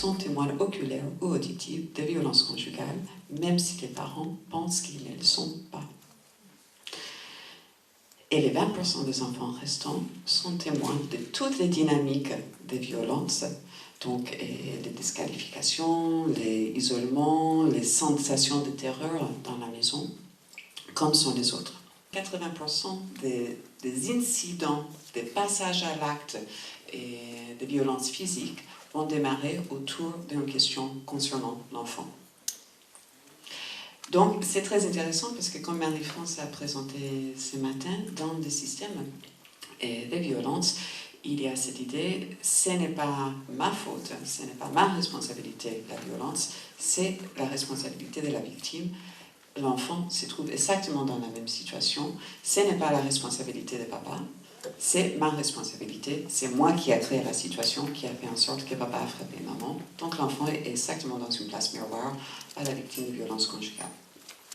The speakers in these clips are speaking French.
sont témoins oculaires ou auditifs de violences conjugales, même si les parents pensent qu'ils ne le sont pas. Et les 20% des enfants restants sont témoins de toutes les dynamiques de violence, donc les disqualifications, les isolements, les sensations de terreur dans la maison, comme sont les autres. 80% des incidents, des passages à l'acte et des violences physiques vont démarrer autour d'une question concernant l'enfant. Donc, c'est très intéressant parce que, comme Marie-France a présenté ce matin, dans des systèmes de violence, il y a cette idée, ce n'est pas ma faute, ce n'est pas ma responsabilité, la violence, c'est la responsabilité de la victime. L'enfant se trouve exactement dans la même situation, ce n'est pas la responsabilité de papa, c'est ma responsabilité, c'est moi qui ai créé la situation, qui a fait en sorte que papa a frappé maman. Donc l'enfant est exactement dans une place miroir à la victime de violence conjugale.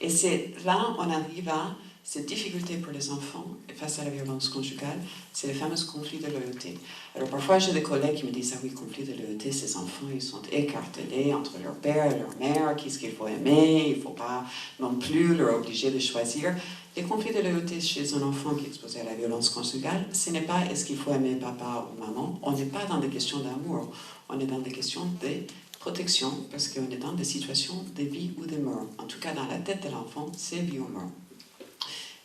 Et c'est là on arrive à cette difficulté pour les enfants face à la violence conjugale, c'est le fameux conflit de loyauté. Alors parfois j'ai des collègues qui me disent « Ah oui, conflit de loyauté, ces enfants ils sont écartelés entre leur père et leur mère, qu'est-ce qu'il faut aimer, il ne faut pas non plus leur obliger de choisir ». Les conflits de loyauté chez un enfant qui est exposé à la violence conjugale, ce n'est pas est-ce qu'il faut aimer papa ou maman, on n'est pas dans des questions d'amour, on est dans des questions de protection, parce qu'on est dans des situations de vie ou de mort. En tout cas, dans la tête de l'enfant, c'est vie ou mort.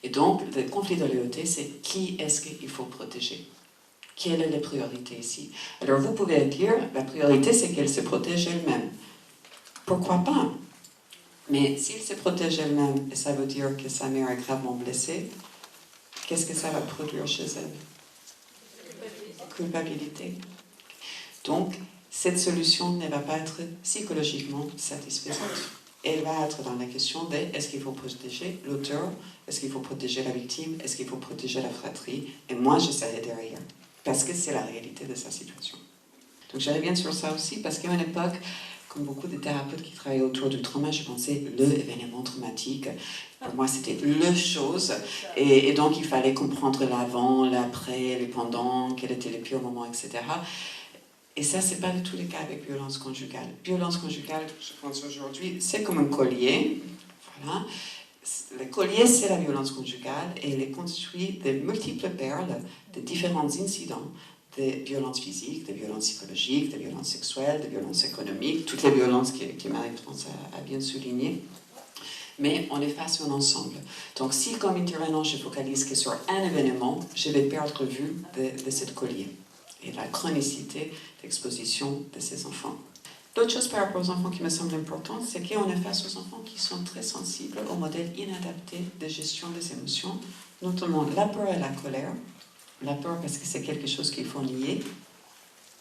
Et donc, le conflit de loyauté, c'est qui est-ce qu'il faut protéger? Quelle est la priorité ici? Alors, vous pouvez dire, la priorité, c'est qu'elle se protège elle-même. Pourquoi pas? Mais s'il se protège elle-même, et ça veut dire que sa mère est gravement blessée, qu'est-ce que ça va produire chez elle? Culpabilité. Donc, cette solution ne va pas être psychologiquement satisfaisante. Elle va être dans la question de est-ce qu'il faut protéger l'auteur, est-ce qu'il faut protéger la victime, est-ce qu'il faut protéger la fratrie, et moi je serai derrière, parce que c'est la réalité de sa situation. Donc je reviens sur ça aussi, parce qu'à une époque, comme beaucoup de thérapeutes qui travaillaient autour du trauma, je pensais le événement traumatique. Pour moi, c'était le chose, et donc il fallait comprendre l'avant, l'après, le pendant, quel était le pire moment, etc. Et ça, ce n'est pas du tout le cas avec violence conjugale. Violence conjugale, je pense aujourd'hui, c'est comme un collier. Voilà. Le collier, c'est la violence conjugale et elle est construit de multiples perles de différents incidents de violences physiques, de violences psychologiques, de violences sexuelles, de violences économiques, toutes les violences que Marie-France a bien soulignées. Mais on est face à un ensemble. Donc si, comme intervenant, je focalise que sur un événement, je vais perdre vue de cette collier et la chronicité d'exposition de ces enfants. L'autre chose par rapport aux enfants qui me semble importante, c'est qu'on est face aux enfants qui sont très sensibles au modèle inadapté de gestion des émotions, notamment la peur et la colère. La peur parce que c'est quelque chose qu'il faut nier,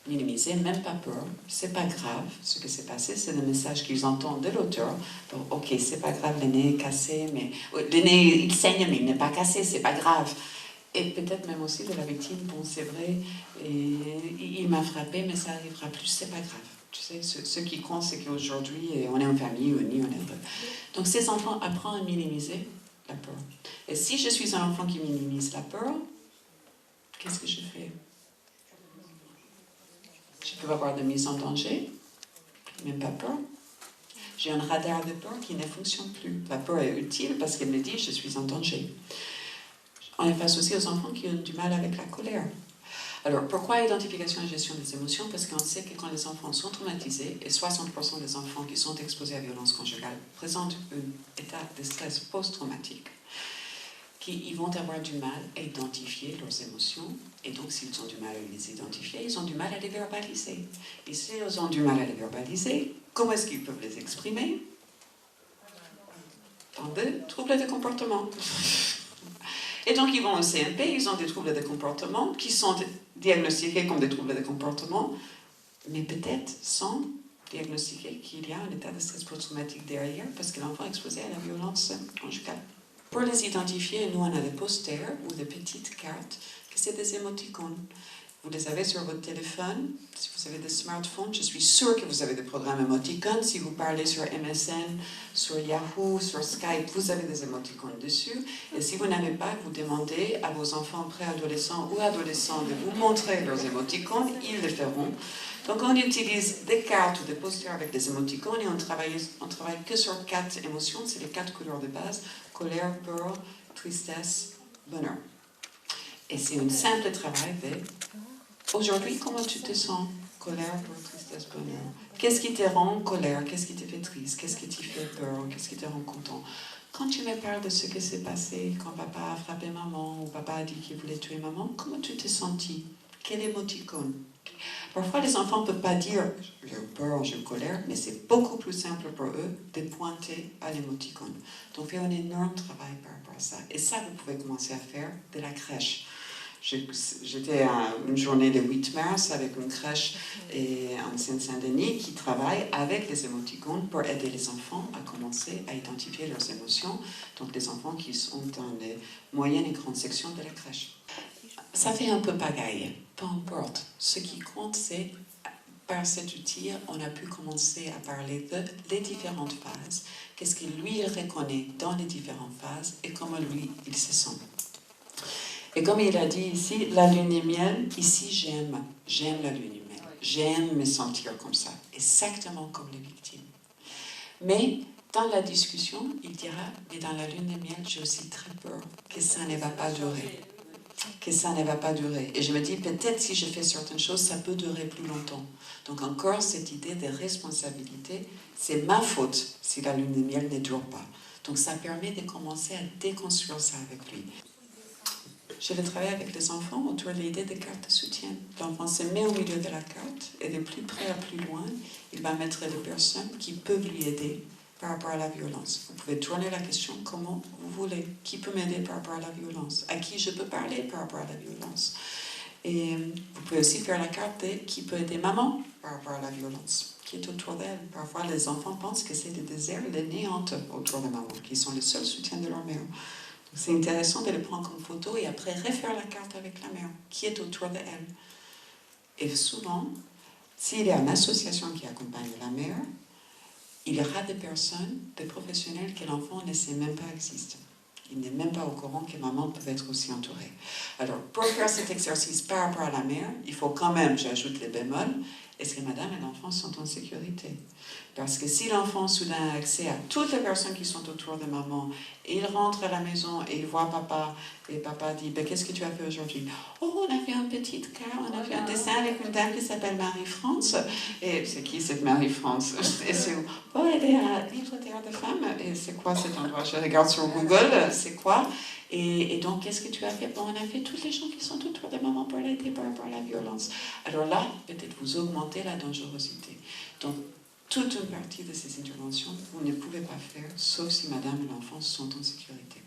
minimiser, même pas peur, c'est pas grave. Ce qui s'est passé, c'est le message qu'ils entendent de l'auteur. Donc, ok, c'est pas grave, le nez est cassé, mais le nez il saigne, mais il n'est pas cassé, c'est pas grave. Et peut-être même aussi de la victime, bon c'est vrai, et il m'a frappé, mais ça arrivera plus, c'est pas grave. Tu sais, ce qui compte, c'est qu'aujourd'hui, on est en famille, unis, on est heureux. Donc ces enfants apprennent à minimiser la peur. Et si je suis un enfant qui minimise la peur, qu'est-ce que je fais? Je peux avoir de mise en danger, même pas peur. J'ai un radar de peur qui ne fonctionne plus. La peur est utile parce qu'elle me dit je suis en danger. On est face aussi aux enfants qui ont du mal avec la colère. Alors, pourquoi identification et gestion des émotions? Parce qu'on sait que quand les enfants sont traumatisés, et 60% des enfants qui sont exposés à violence conjugale présentent un état de stress post-traumatique, qu'ils vont avoir du mal à identifier leurs émotions, et donc s'ils ont du mal à les identifier, ils ont du mal à les verbaliser. Et s'ils ont du mal à les verbaliser, comment est-ce qu'ils peuvent les exprimer? Dans des troubles de comportement. Et donc, ils vont au CMP, ils ont des troubles de comportement qui sont diagnostiqués comme des troubles de comportement, mais peut-être sans diagnostiquer qu'il y a un état de stress post-traumatique derrière parce que l'enfant est exposé à la violence conjugale. Pour les identifier, nous, on a des posters ou des petites cartes, que c'est des émoticônes. Vous les avez sur votre téléphone. Si vous avez des smartphones, je suis sûre que vous avez des programmes émoticônes. Si vous parlez sur MSN, sur Yahoo, sur Skype, vous avez des émoticônes dessus. Et si vous n'avez pas, vous demandez à vos enfants préadolescents ou adolescents de vous montrer leurs émoticônes, ils le feront. Donc on utilise des cartes ou des posters avec des émoticônes et on travaille que sur 4 émotions, c'est les 4 couleurs de base: colère, peur, tristesse, bonheur. Et c'est un simple travail de aujourd'hui, comment tu te sens? Colère, peur, tristesse, bonheur. Qu'est-ce qui te rend en colère? Qu'est-ce qui te fait triste? Qu'est-ce qui te fait peur? Qu'est-ce qui te rend content? Quand tu me parles de ce qui s'est passé, quand papa a frappé maman ou papa a dit qu'il voulait tuer maman, comment tu t'es senti? Quel émoticône? Parfois, les enfants ne peuvent pas dire « j'ai peur, j'ai colère », mais c'est beaucoup plus simple pour eux de pointer à l'émoticône. Donc, on fait un énorme travail par rapport à ça. Et ça, vous pouvez commencer à faire de la crèche. J'étais à une journée de 8 mars avec une crèche en Seine-Saint-Denis qui travaille avec les émoticônes pour aider les enfants à commencer à identifier leurs émotions. Donc, les enfants qui sont dans les moyennes et grandes sections de la crèche. Ça fait un peu pagaille, peu importe. Ce qui compte, c'est par cet outil, on a pu commencer à parler de les différentes phases, qu'est-ce qu'il lui reconnaît dans les différentes phases et comment lui, il se sent. Et comme il a dit ici, la lune de miel, ici j'aime la lune de miel, j'aime me sentir comme ça, exactement comme les victimes. Mais dans la discussion, il dira, mais dans la lune de miel, j'ai aussi très peur que ça ne va pas durer. Que ça ne va pas durer. Et je me dis, peut-être si je fais certaines choses, ça peut durer plus longtemps. Donc encore, cette idée de responsabilité, c'est ma faute si la lune de miel ne dure pas. Donc ça permet de commencer à déconstruire ça avec lui. Je vais travailler avec les enfants autour de l'idée des cartes de soutien. L'enfant se met au milieu de la carte et de plus près à plus loin, il va mettre des personnes qui peuvent lui aider par rapport à la violence. Vous pouvez tourner la question comment vous voulez. Qui peut m'aider par rapport à la violence? À qui je peux parler par rapport à la violence? Et vous pouvez aussi faire la carte de qui peut aider maman par rapport à la violence, qui est autour d'elle. Parfois, les enfants pensent que c'est des déserts, des néantes autour de maman, qui sont les seuls soutiens de leur mère. C'est intéressant de le prendre comme photo et après refaire la carte avec la mère, qui est autour d'elle. Et souvent, s'il y a une association qui accompagne la mère, il y aura des personnes, des professionnels que l'enfant ne sait même pas existent. Il n'est même pas au courant que maman peut être aussi entourée. Alors, pour faire cet exercice par rapport à la mère, il faut quand même, j'ajoute les bémols, est-ce que madame et l'enfant sont en sécurité? Parce que si l'enfant soudain a accès à toutes les personnes qui sont autour de maman, et il rentre à la maison et il voit papa, et papa dit, ben, qu'est-ce que tu as fait aujourd'hui? Oh, on a fait un petit cas, on a fait un dessin avec une dame qui s'appelle Marie-France. Et c'est qui cette Marie-France? Et c'est où? Oh, elle est à Livre-Terre de Femmes. Et c'est quoi cet endroit? Je regarde sur Google, c'est quoi? Et donc, qu'est-ce que tu as fait? Bon, on a fait toutes les gens qui sont autour de maman pour l'aider par rapport à la violence. Alors là, peut-être vous augmentez la dangerosité. Donc, toute une partie de ces interventions, vous ne pouvez pas faire, sauf si madame et l'enfant sont en sécurité.